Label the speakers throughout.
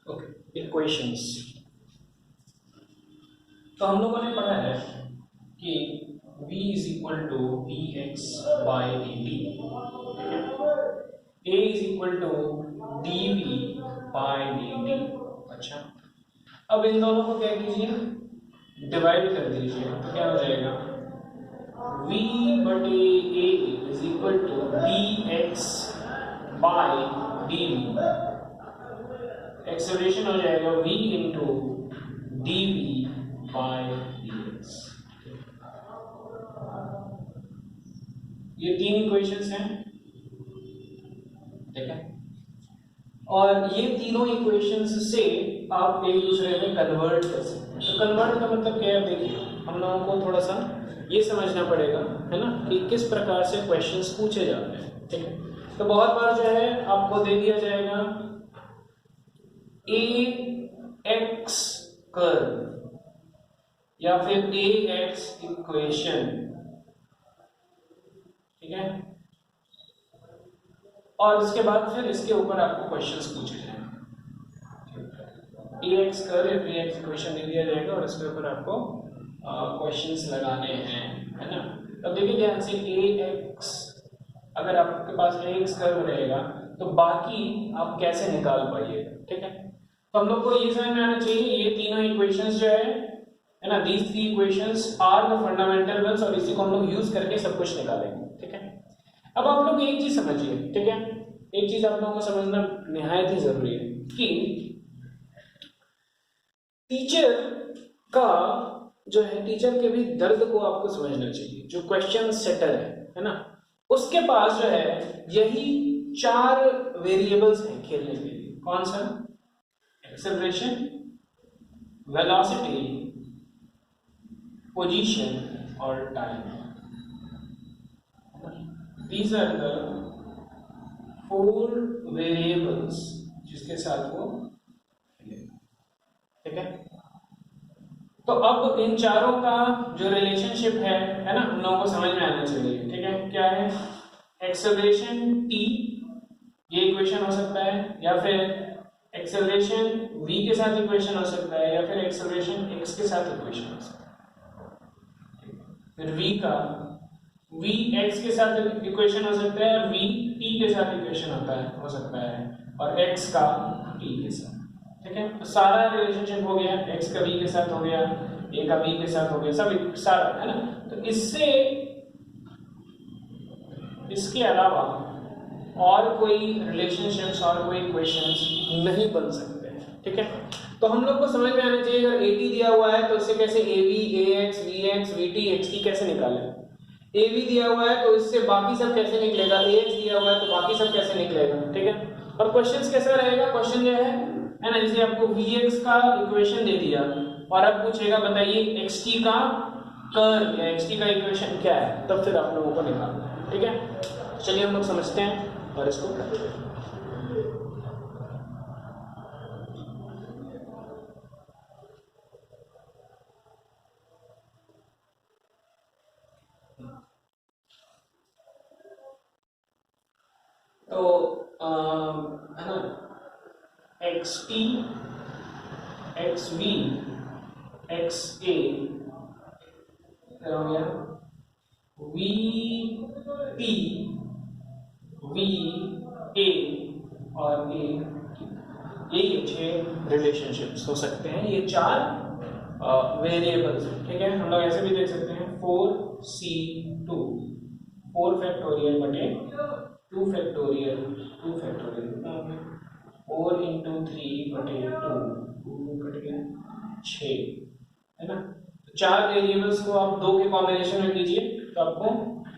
Speaker 1: Okay, equations. तो हम लोगों ने पढ़ा है कि v is equal to d x by d t, ठीक है, a is equal to d v by d t. अच्छा, अब इन दोनों को क्या कीजिए, डिवाइड कर दीजिए, तो क्या हो जाएगा, v बटे a is equal to d x by d v. Acceleration हो जाएगा v into d v by d x. ये तीन इक्वेशंस हैं, ठीक है, और ये तीनों इक्वेशंस से आप एक दूसरे में कन्वर्ट कर सकते हैं। तो कन्वर्ट का मतलब क्या है, देखिए हम लोगों को थोड़ा सा ये समझना पड़ेगा, है ना, कि किस प्रकार से क्वेश्चंस पूछे जाते हैं, ठीक है। तो बहुत बार जो है आपको दे दिया जाएगा ए एक्स कर्व या फिर ए एक्स इक्वेशन, ठीक है, और इसके बाद फिर इसके ऊपर आपको क्वेश्चंस पूछे जाएंगे। ए एक्स कर्व या ए एक्स इक्वेशन दे दिया जाएगा और इसके ऊपर आपको क्वेश्चंस लगाने हैं, है ना। अब देखिए ध्यान से, ए एक्स, अगर आपके पास ए एक्स कर्व रहेगा तो बाकी आप कैसे निकाल पाइएगा, ठीक है। तो हम लोग को ये समझ में आना चाहिए, ये तीनों इक्वेशंस जो है ना, these three equations are the fundamental ones, और इसी को हम लोग यूज करके सब कुछ निकालेंगे, ठीक है। अब आप लोग एक चीज समझिए, ठीक है, एक चीज आप लोगों को समझना निहायत ही जरूरी है कि टीचर का जो है, टीचर के भी दर्द को आपको समझना चाहिए। जो क्वेश्चन सेटर है ना, उसके पास जो है यही चार वेरिएबल्स हैं खेलने के लिए। कौन सा? एक्सेलरेशन, वेलोसिटी, पोजीशन और time. These are the four variables जिसके साथ वो, ठीक है। तो अब इन चारों का जो रिलेशनशिप है ना, हम लोगों को समझ में आना चाहिए, ठीक है। क्या है? एक्सेलरेशन t, ये इक्वेशन हो सकता है, या फिर एक्सेलरेशन v के साथ इक्वेशन हो सकता है, या फिर एक्सेलरेशन x के साथ इक्वेशन हो सकता है। फिर v का v x के साथ इक्वेशन हो सकता है, और v t के साथ इक्वेशन हो सकता है, और x का t के साथ, ठीक है। तो सारा रिलेशनशिप हो गया, x का v के साथ हो गया, a का v के साथ हो गया, सब सारा, है ना। तो इससे, इसके अलावा और कोई रिलेशनशिप्स और कोई इक्वेशंस नहीं बन सकते हैं, ठीक है। तो हम लोग को समझ में आना चाहिए, अगर AT दिया हुआ है तो इससे कैसे AV, AX, VX, VT, XT कैसे निकालें। AV दिया हुआ है तो इससे बाकी सब कैसे निकलेगा, AX दिया हुआ है तो बाकी सब कैसे निकलेगा, ठीक है। और क्वेश्चंस कैसा रहेगा, क्वेश्चन जो है ना, जैसे आपको VX का इक्वेशन दे दिया और अब पूछेगा बताइए XT का कर्व या XT का इक्वेशन क्या है, तब फिर आप लोगों को निकालना है, ठीक है। चलिए हम लोग समझते हैं और इसको करते हैं। तो है ना, XT, XV, XA हो गया, VT, VA और A, ये 6 रिलेशनशिप्स हो सकते हैं, ये 4 वेरिएबल्स हैं, ठीक है। हम लोग ऐसे भी देख सकते हैं 4C2, 4 फैक्टोरियल बटे 2 फैक्टोरियल, 2 फैक्टोरियल, 4 इंटू 3 बटे 2 कट गया 6, है ना। तो 4 वेरिएबल्स को आप 2 के कॉम्बिनेशन में कीजिए तो आपको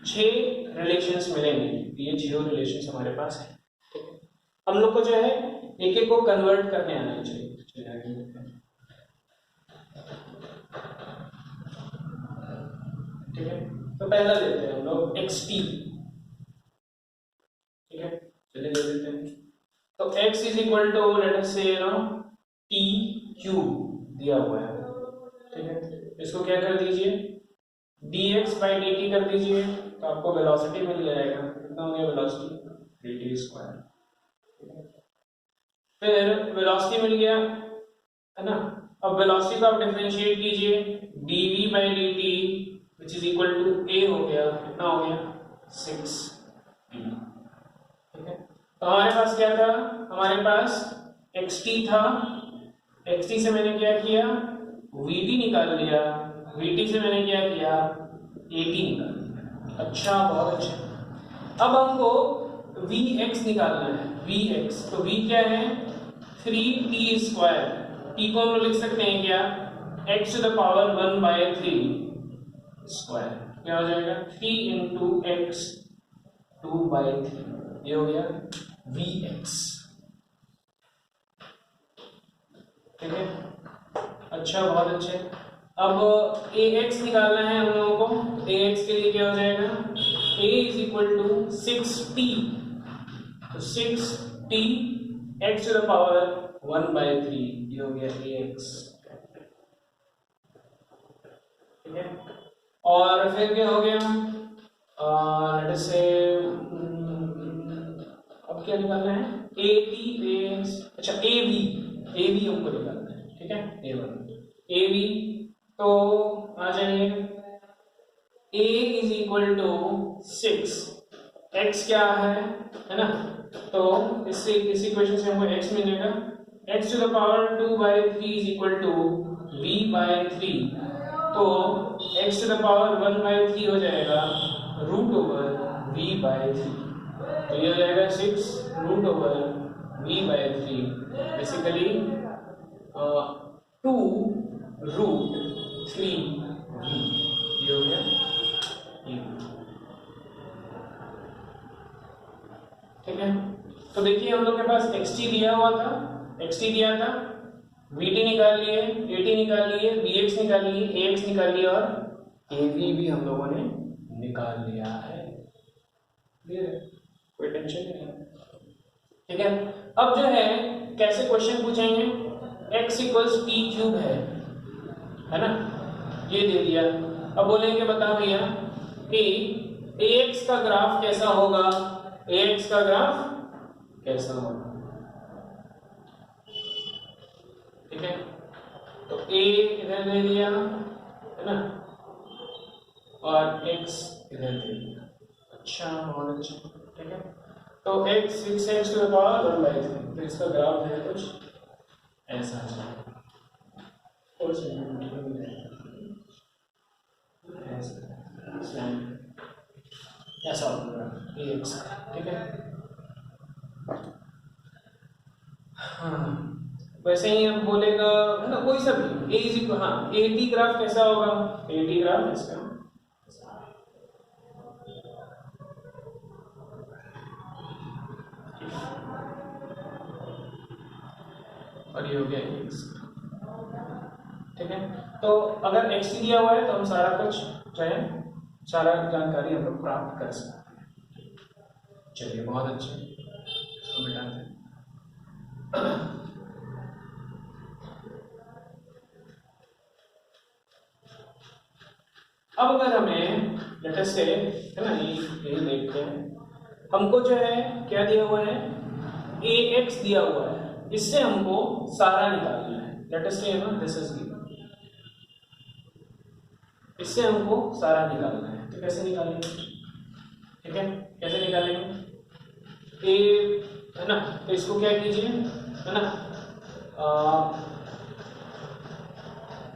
Speaker 1: 6 रिलेशंस मिलेंगे। ये 0 रिलेशंस हमारे पास है, ठीक है। हम लोग को जो है एक एक को कन्वर्ट करने आना चाहिए। ठीक है, तो पहला लेते हैं हम लोग XT, ठीक है, चलिए ले लेते हैं। तो x is equal to let us say t cube दिया हुआ है, ठीक है। इसको क्या कर दीजिए, dx बाई dt कर दीजिए, तो आपको वेलोसिटी मिल जाएगा। कितना हो गया वेलोसिटी, dt स्क्वायर। फिर वेलोसिटी मिल गया, है ना। अब वेलोसिटी को आप डिफरेंशिएट कीजिए, dv by dt which is equal to a हो गया, कितना हो गया 6p, ठीक है। तो हमारे पास क्या था, हमारे पास xt था, xt से मैंने क्या किया, vt निकाल लिया, vt से मैंने क्या किया, at निकाल लिया। अच्छा, बहुत अच्छा। अब हमको vx निकालना है, vx, तो v क्या है 3t स्क्वायर, t को हम लोग लिख सकते हैं क्या, x to the power 1/3 square, क्या हो जाएगा 3 इंटू एक्स 2/3, ये हो गया vx, ठीक है। अच्छा, बहुत अच्छे। अब ax निकालना है हम लोगों को, ax के लिए क्या हो जाएगा, a is equal to 6t, तो 6t x to the power 1/3, ये हो गया ax, ठीक है। और फिर क्या हो गया, लेट अस से अब क्या निकालना है, at, अच्छा av हमको निकालना है, ठीक है, av, तो आ जाइए, a is equal to 6, x क्या है ना, तो इससे इस इक्वेशन से हमको x मिलेगा, x to the power 2/3 is equal to v/3, तो x टू द पावर 1/3 हो जाएगा रूट ओवर v/3, तो ये हो जाएगा 6 root over v/3, basically 2 root 3v, ये हो गया ये, ठीक है। तो देखिए हम लोग के पास xt दिया हुआ था, xt दिया था, vt निकाल लिए, at निकाल लिए, vx निकाल लिए, ax निकाल लिया और av भी हम लोगों ने निकाल लिया है, कोई टेंशन नहीं है, ठीक है। अब जो है कैसे क्वेश्चन पूछेंगे, x इक्वल्स t क्यूब है ना, ये दे दिया। अब बोलेंगे बताओ भैया कि ax का ग्राफ कैसा होगा, ax का ग्राफ कैसा होगा, ठीक है। तो a इधर दे दिया, है ना, और x इधर दे दिया, अच्छा, बहुत अच्छा, ठीक है। तो x 6x to the power 1/3, तो इसका ग्राफ है कुछ ऐसा है, ऐसा होगा ax, ठीक है। हाँ, वैसे ही हम बोलेगा, है ना, कोई सा भी a इज इक्वल, हाँ, at ग्राफ कैसा होगा, at ग्राफ इसका, और ये हो गया x, ठीक है। तो अगर x दिया हुआ है तो हम सारा कुछ चाहे सारा जानकारी हम लोग प्राप्त कर सकते हैं, चलिए बहुत अच्छे, इसको मिटाते हैं। अब अगर हमें लेट अस से, है ना, ये देखते हैं, हमको जो है क्या दिया हुआ है, ax दिया हुआ है, इससे हमको सारा निकालना है, लेट अस से ना दिस इज गिवन, इससे हमको सारा निकालना है, तो कैसे निकालेंगे, ठीक है, कैसे निकालेंगे, a, है ना, तो इसको क्या कीजिए, है ना,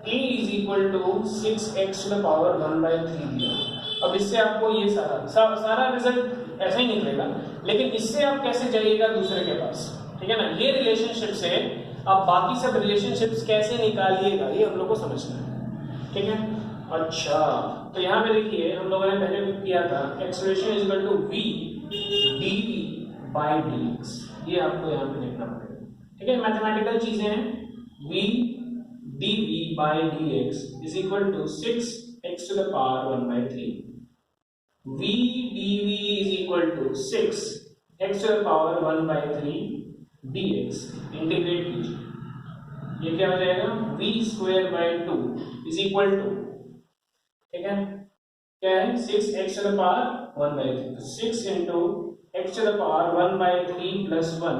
Speaker 1: a is equal to 6x to the power 1/3 दिया। अब इससे आपको ये सारा रिजल्ट ऐसा ही निकलेगा, लेकिन इससे आप कैसे जाइएगा दूसरे के पास, ठीक है ना, ये रिलेशनशिप से आप बाकी सब रिलेशनशिप्स कैसे निकालिएगा, ये हम लोग को समझना है, ठीक है। अच्छा, तो यहाँ पे देखिए हम लोगों ने पहले किया था, acceleration is equal to v dv by dx, ये आपको यहाँ पे देखना पड़ेगा, ठीक है, मैथमेटिकल चीजें हैं, v dv by dx is equal to 6x to the power 1/3, v dv is equal to 6x to the power 1/3 dx, integrate कीजिए, ये क्या हो जाएगा, v square by 2 is equal to, ठीक है, क्या है 6x to the power 1/3, तो 6 into x to the power 1/3 plus 1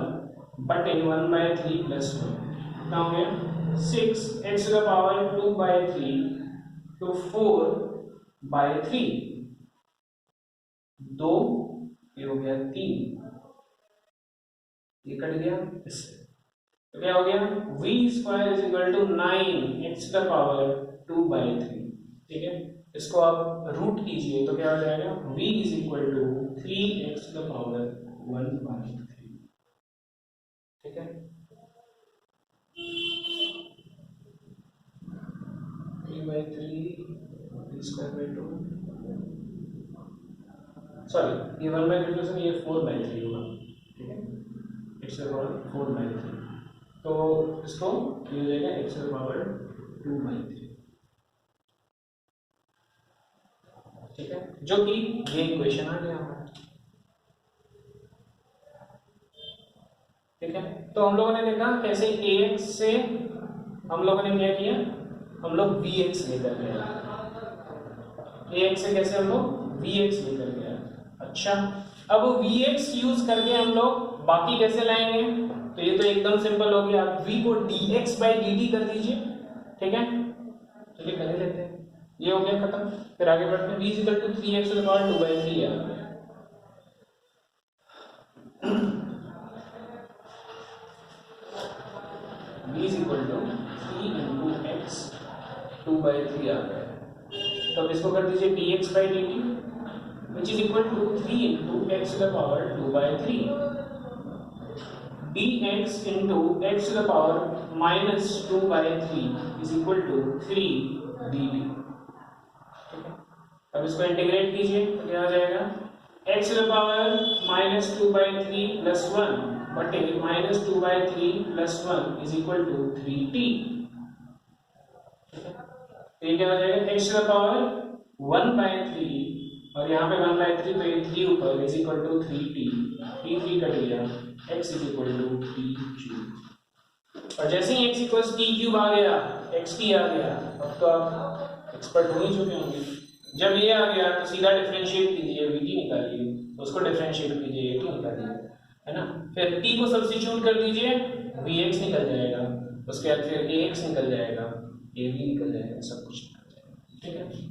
Speaker 1: बटे 1/3 प्लस 1 कितना हो गया 6 x to the power 2/3 to 4/3 2 ये हो गया 3 ये कट गया इससे तो क्या हो गया v square is equal to 9x to the power 2/3 ठीक है इसको आप रूट कीजिए तो क्या हो जाएगा v is equal to 3x to the power 1/3 ठीक है 3/3 स्क्वायर बाई 2 सॉरी ये 1/3 से ये 4/3 होगा ठीक है x टू द पावर 4/3 तो इसको ये हो जाएगा x टू द पावर 2/3 ठीक है जो कि ये इक्वेशन आ गया हमारा ठीक है तो हम लोगों ने देखा कैसे ax से हम लोगों ने क्या किया हम लोग vx लेकर गए ax से कैसे हम लोग vx लेकर गए अच्छा अब vx यूज करके हम लोग बाकी कैसे लाएंगे तो ये तो एकदम सिंपल हो गया आप v को dx/dt कर दीजिए ठीक है चलिए कर लेते हैं ये हो गया खत्म फिर आगे बढ़ते हैं v = 3x to the power 2/3 आ गया v = 3 × x 2/3 आ गया तो अब इसको कर दीजिए dx/dt which is equal to 3 × x to the power 2/3 dx into x to the power minus 2/3 is equal to 3 dt अब इसको इंटीग्रेट कीजिए तो क्या हो जाएगा x to the power minus 2/3 plus 1 बटे minus 2/3 plus 1 is equal to 3t ये क्या हो जाएगा x to the power 1/3 और यहाँ पे 1/3 तो ये 3 ऊपर is equal to 3t 3 cut गया x is equal to t cube और जैसे ही x equals t क्यूब आ गया xt आ गया अब तो आप एक्सपर्ट हो ही चुके होंगे जब ये आ गया तो सीधा डिफरेंशिएट कीजिए vt निकालिए उसको डिफरेंशिएट कीजिए a2 निकालिए है ना फिर t को सब्स्टिट्यूट कर दीजिए vx निकल जाएगा उसके बाद फिर ax निकल जाएगा ab निकल जाएगा सब कुछ निकल जाएगा ठीक है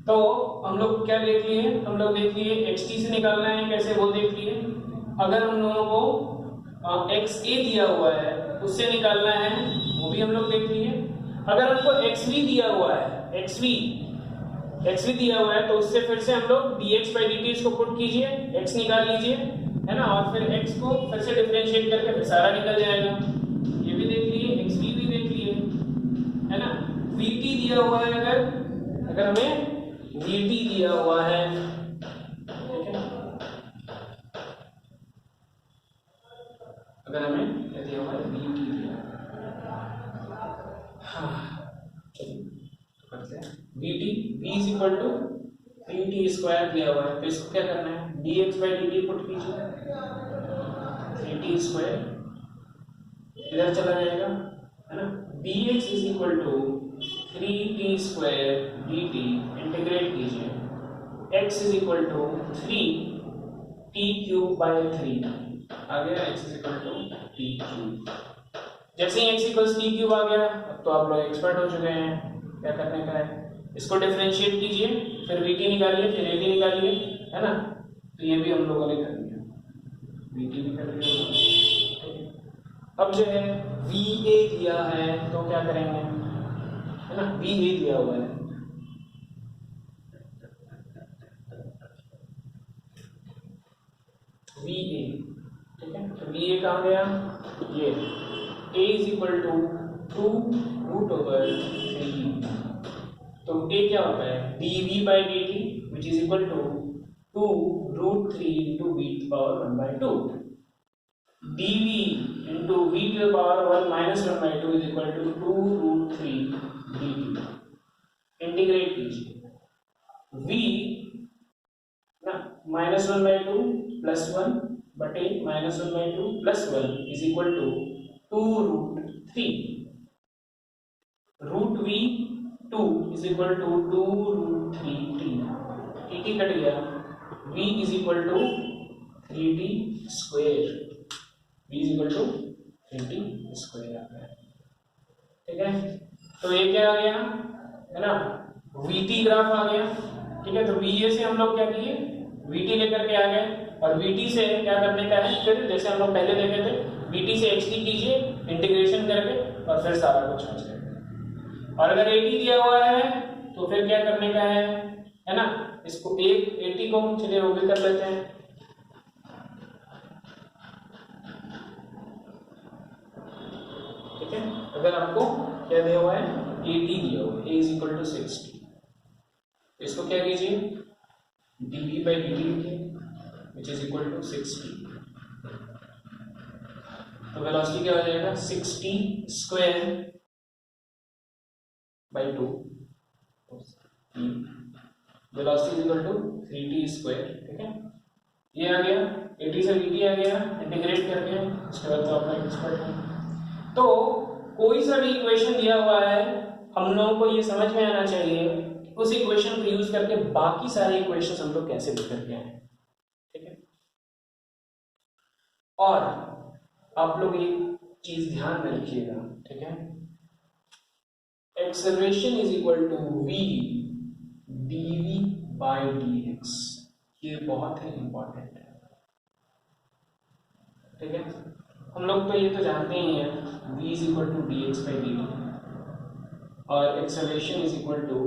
Speaker 1: तो हम लोग क्या देख लिए हम लोग देख लिए xt से निकालना है कैसे वो देख लिए अगर हम लोगों को xa दिया हुआ है उससे निकालना है वो भी हम लोग देख लिए अगर हमको xv दिया हुआ है xv दिया हुआ है तो उससे फिर से हम लोग dx/dt इसको पुट कीजिए x निकाल लीजिए है ना और फिर x को फिर से डिफरेंशिएट करके फिर सारा निकल जाएगा ये भी देख लिए xv भी देख लिए है ना vt दिया हुआ है अगर हमें vt दिया हुआ है ठीक है अगर हमें क्या दिया हुआ है vt दिया हाँ चलिए तो करते हैं vt v is equal to 3t square दिया हुआ है तो इसको क्या करना है dx/dt पुट कीजिए 3t स्क्वायर इधर चला जाएगा है ना dx is equal to 3t square dt integrate कीजिए x is equal to 3t cube by 3 आ गया x is equal to t cube जैसे ही x equals t क्यूब आ गया अब तो आप लोग एक्सपर्ट हो चुके हैं क्या करने का है इसको डिफरेंशिएट कीजिए फिर vt निकालिए फिर at निकालिए है ना तो ये भी हम लोगों ने कर लिया vt भी कर लिया अब जो है va दिया है तो क्या करेंगे है ना va दिया हुआ है va ठीक है तो va कहाँ गया ये a is equal to 2 root over 3 तो a क्या होता है dv/dt which is equal to 2 root 3 into v to the power 1/2 dv into v to the power 1 minus 1/2 is equal to 2 root 3 dt integrate कीजिए v ना minus 1/2 plus 1 बटे minus 1/2 plus 1 is equal to 2 root 3 root v 2 is equal to 2 root 3t t कट गया v is equal to 3t square v is equal to 3t square आ गया। ठीक है, तो ये क्या आ गया है ना, vt ग्राफ आ गया। ठीक है, तो va से हम लोग क्या किए, vt लेकर के आ गए, और vt से क्या करने का है, फिर जैसे हम लोग पहले देखे थे, vt से ht कीजिए इंटीग्रेशन करके, और फिर सारा कुछ आ जाएगा। और अगर at दिया हुआ है तो फिर क्या करने का है ना, इसको एक 80 को चलिए वो भी कर लेते हैं। ठीक है, अगर आपको क्या दिया हुआ है, 80 दिया हुआ है, a इज इक्वल टू 60, इसको क्या कीजिए, dv बाई dt लिखिए विच इज इक्वल टू 60। तो वेलोसिटी क्या हो जाएगा, 60 square by 2, velocity is equal to 3t square. ठीक है, ये आ गया 80 से dt आ गया, इंटीग्रेट करके उसके बाद तो आपका एक्सपर्ट है। तो कोई सा भी इक्वेशन दिया हुआ है, हम लोगों को ये समझ में आना चाहिए उस इक्वेशन को यूज करके बाकी सारे इक्वेशंस हम लोग कैसे लिख करके आए। ठीक है, और आप लोग एक चीज ध्यान में रखिएगा। ठीक है, acceleration is equal to v dv by dx, ये बहुत ही इंपॉर्टेंट है। ठीक है, हम लोग तो ये तो जानते ही हैं v is equal to dx by dt, और acceleration is equal to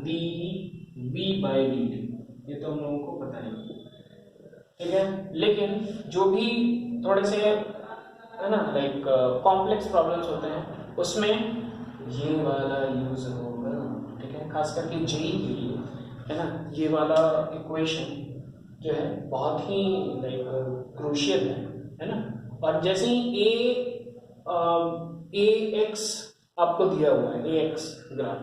Speaker 1: dv by dt, ये तो हम लोगों को पता है। ठीक है, लेकिन जो भी थोड़े से है ना लाइक कॉम्प्लेक्स प्रॉब्लम्स होते हैं उसमें ये वाला यूज होगा। ठीक है, खास करके जेई के लिए है ना, ये वाला इक्वेशन जो है बहुत ही लाइक क्रूशियल है ना। और जैसे ही ए एक्स आपको दिया हुआ है, ए एक्स ग्राफ,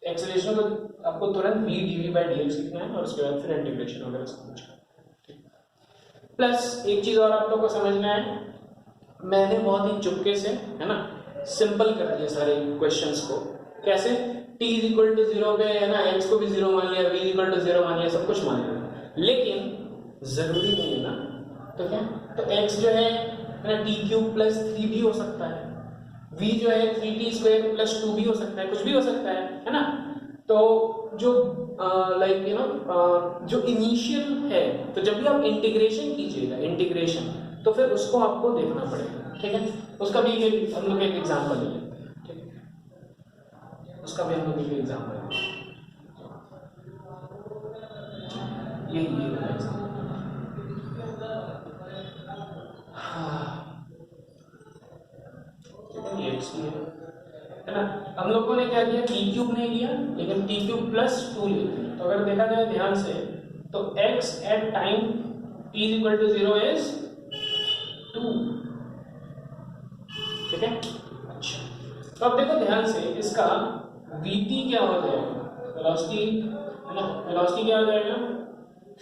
Speaker 1: एक्सेलरेशन को आपको तुरंत v dv बाई dx लिखना है, और उसके बाद फिर इंटीग्रेशन वगैरह सब कुछ। प्लस एक चीज और आप लोग को समझना है, मैंने बहुत ही चुपके से है ना सिंपल कर दिया सारे क्वेश्चंस को। कैसे, t इज इक्वल टू 0 पे है ना, x को भी 0 मान लिया, v इक्वल टू 0 मान लिया, सब कुछ मान लिया, लेकिन जरूरी नहीं है ना। तो क्या, तो x जो है ना t क्यूब प्लस 3 भी हो सकता है, v जो है 3t स्क्वायर प्लस 2 भी हो सकता है, कुछ भी हो सकता है ना। तो जो लाइक यू नो जो इनिशियल है, तो जब भी आप इंटीग्रेशन कीजिएगा, इंटीग्रेशन, तो फिर उसको आपको देखना पड़ेगा। ठीक है, उसका भी हम लोग एक एग्जांपल ले लेते हैं। ठीक है, उसका भी हम लोग एक एग्जांपल लेते हैं, ये एग्जांपल। ये x है ना, हम लोगों ने क्या किया, t क्यूब नहीं लिया लेकिन t क्यूब प्लस 2 ले लिया। तो अगर देखा जाए ध्यान से तो x at time t is equal to 0 is 2। ठीक है, अच्छा, तो अब देखो ध्यान से, इसका vt क्या हो जाएगा, वेलोसिटी है ना, वेलोसिटी क्या हो जाएगा,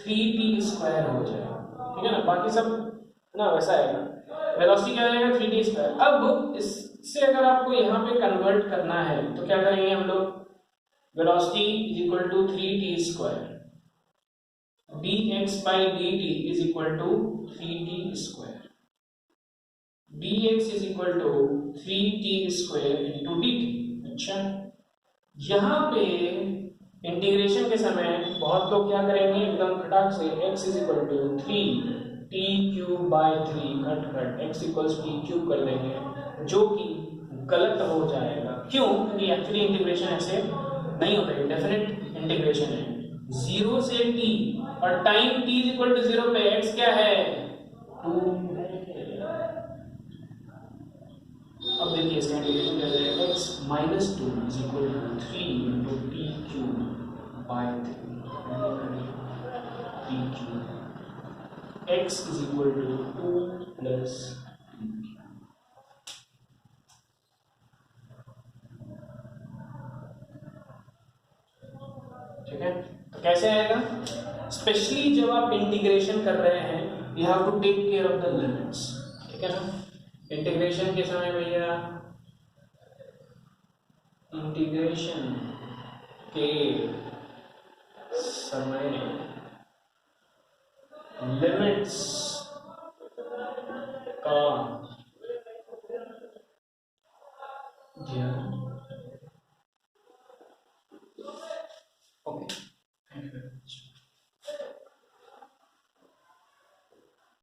Speaker 1: 3t स्क्वायर हो जाएगा। ठीक है ना, बाकी सब ना वैसा आएगा, वेलोसिटी क्या आएगा 3t स्क्वायर। अब इससे अगर आपको यहाँ पे कन्वर्ट करना है तो क्या करेंगे हम लोग, velocity is equal to 3t square, dx by dt is equal to 3t square, dx is equal to 3t square into dt। अच्छा, यहाँ पे इंटीग्रेशन के समय बहुत लोग क्या करेंगे, एकदम खटाक से x is equal to 3t cube by 3 cut x equals t cube कर देंगे, जो कि गलत हो जाएगा। क्यों, क्योंकि एक्चुअली इंटीग्रेशन ऐसे नहीं होता है, डेफिनेट इंटीग्रेशन है 0 से t, और time t is equal to 0 पे x क्या है, 2। अब देखिए इसका इंटीग्रेशन क्या जाएगा, x minus 2 is equal to 3 into t cube by 3 t cube, x is equal to 2 plus. ठीक है, तो कैसे आएगा, स्पेशली जब आप इंटीग्रेशन कर रहे हैं, you have to take care of the limits. ठीक है ना, इंटीग्रेशन के समय भैया, इंटीग्रेशन के समय लिमिट्स का